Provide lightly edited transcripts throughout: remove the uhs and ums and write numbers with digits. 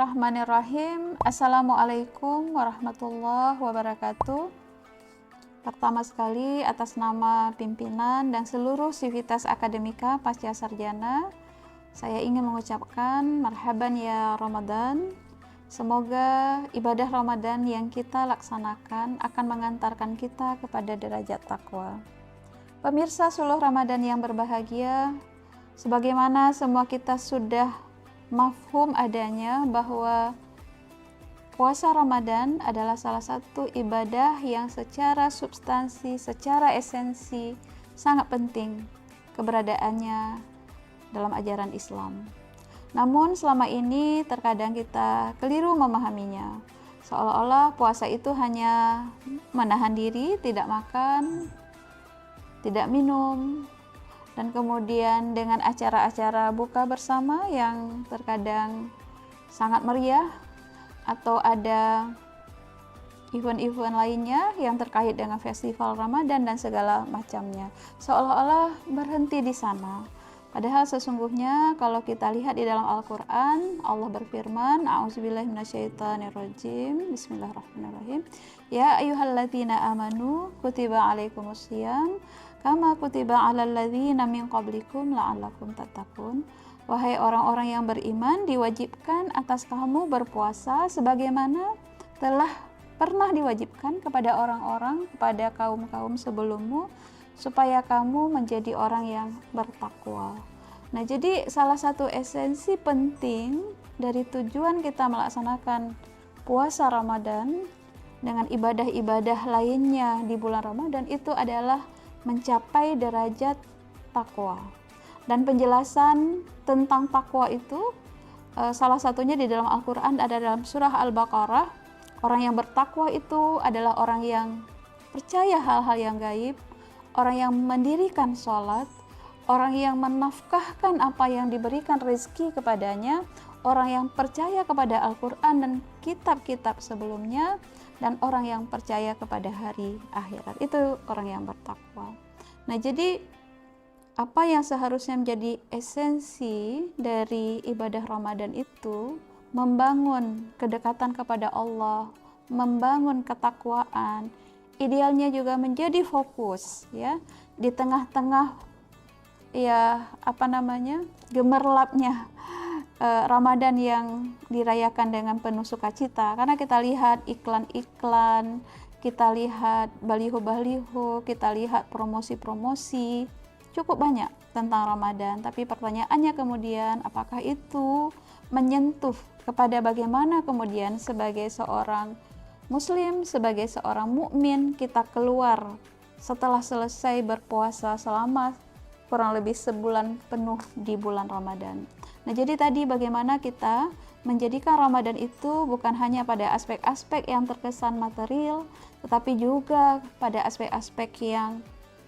Bismillahirrahmanirrahim. Assalamualaikum warahmatullahi wabarakatuh. Pertama sekali, atas nama pimpinan dan seluruh sivitas akademika pasca sarjana, saya ingin mengucapkan marhaban ya Ramadan. Semoga ibadah Ramadan yang kita laksanakan akan mengantarkan kita kepada derajat takwa. Pemirsa seluruh Ramadan yang berbahagia, sebagaimana semua kita sudah mafhum adanya bahwa puasa Ramadan adalah salah satu ibadah yang secara substansi, secara esensi sangat penting keberadaannya dalam ajaran Islam. Namun selama ini terkadang kita keliru memahaminya, seolah-olah puasa itu hanya menahan diri, tidak makan, tidak minum, dan kemudian dengan acara-acara buka bersama yang terkadang sangat meriah, atau ada event-event lainnya yang terkait dengan festival Ramadan dan segala macamnya, seolah-olah berhenti di sana. Padahal sesungguhnya kalau kita lihat di dalam Al-Quran, Allah berfirman, A'udzubillahi minasyaitonirrajim, Bismillahirrahmanirrahim, Ya ayyuhalladzina amanu kutiba alaikumusiyam kama kutiba alal ladzina min qablikum la'allakum tattaqun. Wahai orang-orang yang beriman, diwajibkan atas kamu berpuasa sebagaimana telah pernah diwajibkan kepada orang-orang, kepada kaum-kaum sebelummu, supaya kamu menjadi orang yang bertakwa. Nah, jadi salah satu esensi penting dari tujuan kita melaksanakan puasa Ramadan dengan ibadah-ibadah lainnya di bulan Ramadan itu adalah mencapai derajat takwa. Dan penjelasan tentang takwa itu salah satunya di dalam Al-Quran ada dalam surah Al-Baqarah. Orang yang bertakwa itu adalah orang yang percaya hal-hal yang gaib, orang yang mendirikan sholat, orang yang menafkahkan apa yang diberikan rezeki kepadanya, orang yang percaya kepada Al-Quran dan kitab-kitab sebelumnya, dan orang yang percaya kepada hari akhirat. Itu orang yang bertakwa. Nah, jadi apa yang seharusnya menjadi esensi dari ibadah Ramadan itu membangun kedekatan kepada Allah, membangun ketakwaan, idealnya juga menjadi fokus ya di tengah-tengah gemerlapnya Ramadan yang dirayakan dengan penuh sukacita, karena kita lihat iklan-iklan, kita lihat baliho-baliho, kita lihat promosi-promosi cukup banyak tentang Ramadan. Tapi pertanyaannya kemudian, apakah itu menyentuh kepada bagaimana kemudian sebagai seorang Muslim, sebagai seorang mukmin kita keluar setelah selesai berpuasa selama kurang lebih sebulan penuh di bulan Ramadan. Nah, jadi tadi bagaimana kita menjadikan Ramadan itu bukan hanya pada aspek-aspek yang terkesan material, tetapi juga pada aspek-aspek yang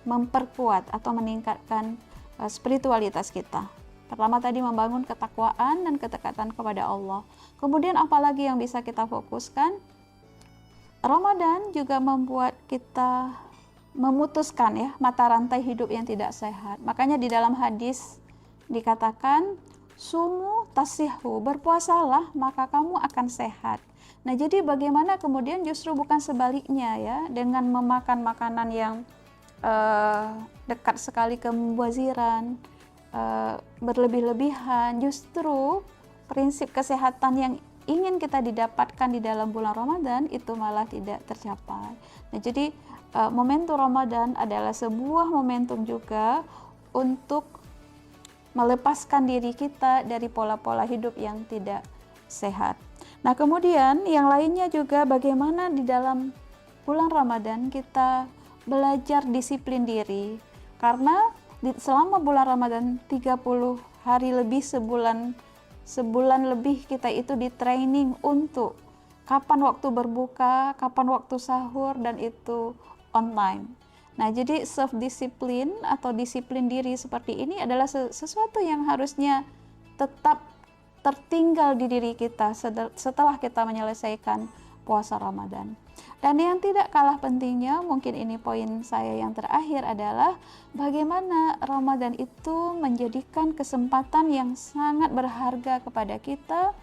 memperkuat atau meningkatkan spiritualitas kita. Pertama tadi membangun ketakwaan dan kedekatan kepada Allah. Kemudian apalagi yang bisa kita fokuskan? Ramadan juga membuat kita memutuskan ya mata rantai hidup yang tidak sehat. Makanya di dalam hadis dikatakan sumu tasihu, berpuasalah maka kamu akan sehat. Nah, jadi bagaimana kemudian justru bukan sebaliknya ya, dengan memakan makanan yang dekat sekali ke mubaziran, berlebih-lebihan, justru prinsip kesehatan yang ingin kita didapatkan di dalam bulan Ramadan itu malah tidak tercapai. Nah, jadi momentum Ramadan adalah sebuah momentum juga untuk melepaskan diri kita dari pola-pola hidup yang tidak sehat. Nah, kemudian yang lainnya juga bagaimana di dalam bulan Ramadan kita belajar disiplin diri, karena selama bulan Ramadan 30 hari lebih, sebulan lebih kita itu di training untuk kapan waktu berbuka, kapan waktu sahur, dan itu online. Nah, jadi self disiplin atau disiplin diri seperti ini adalah sesuatu yang harusnya tetap tertinggal di diri kita setelah kita menyelesaikan puasa Ramadan. Dan yang tidak kalah pentingnya, mungkin ini poin saya yang terakhir, adalah bagaimana Ramadan itu menjadikan kesempatan yang sangat berharga kepada kita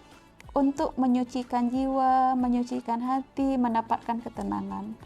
untuk menyucikan jiwa, menyucikan hati, mendapatkan ketenangan.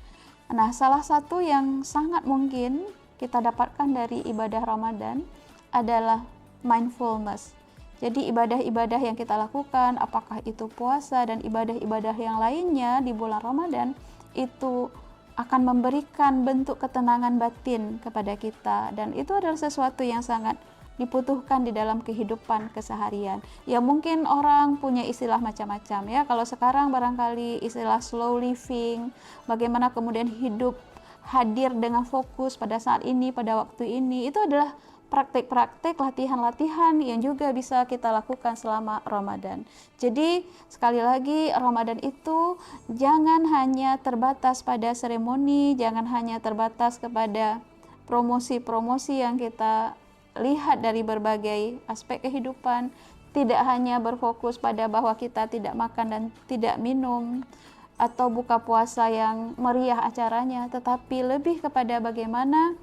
Nah, salah satu yang sangat mungkin kita dapatkan dari ibadah Ramadan adalah mindfulness. Jadi ibadah-ibadah yang kita lakukan, apakah itu puasa dan ibadah-ibadah yang lainnya di bulan Ramadan, itu akan memberikan bentuk ketenangan batin kepada kita, dan itu adalah sesuatu yang sangat dibutuhkan di dalam kehidupan keseharian. Ya mungkin orang punya istilah macam-macam ya. Kalau sekarang barangkali istilah slow living, bagaimana kemudian hidup hadir dengan fokus pada saat ini, pada waktu ini, itu adalah praktik-praktik latihan-latihan yang juga bisa kita lakukan selama Ramadan. Jadi sekali lagi, Ramadan itu jangan hanya terbatas pada seremoni, jangan hanya terbatas kepada promosi-promosi yang kita lihat dari berbagai aspek kehidupan, tidak hanya berfokus pada bahwa kita tidak makan dan tidak minum atau buka puasa yang meriah acaranya, tetapi lebih kepada bagaimana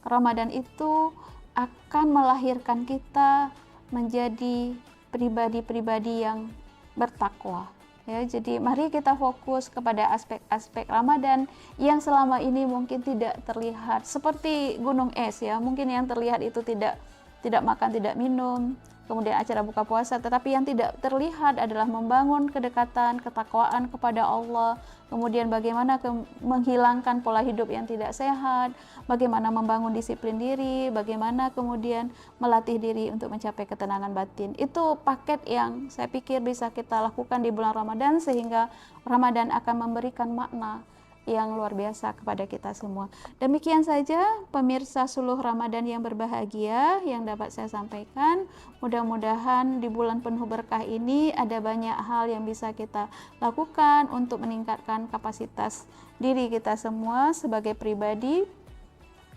Ramadan itu akan melahirkan kita menjadi pribadi-pribadi yang bertakwa. Ya, jadi mari kita fokus kepada aspek-aspek Ramadan yang selama ini mungkin tidak terlihat, seperti gunung es ya. Mungkin yang terlihat itu tidak makan, tidak minum, kemudian acara buka puasa, tetapi yang tidak terlihat adalah membangun kedekatan, ketakwaan kepada Allah, kemudian bagaimana menghilangkan pola hidup yang tidak sehat, bagaimana membangun disiplin diri, bagaimana kemudian melatih diri untuk mencapai ketenangan batin. Itu paket yang saya pikir bisa kita lakukan di bulan Ramadan, sehingga Ramadan akan memberikan makna yang luar biasa kepada kita semua. Demikian saja pemirsa Suluh Ramadan yang berbahagia yang dapat saya sampaikan. Mudah-mudahan di bulan penuh berkah ini ada banyak hal yang bisa kita lakukan untuk meningkatkan kapasitas diri kita semua sebagai pribadi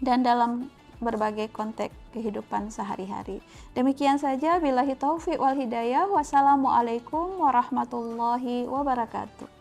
dan dalam berbagai konteks kehidupan sehari-hari. Demikian saja, billahi taufik wal hidayah. Wassalamualaikum warahmatullahi wabarakatuh.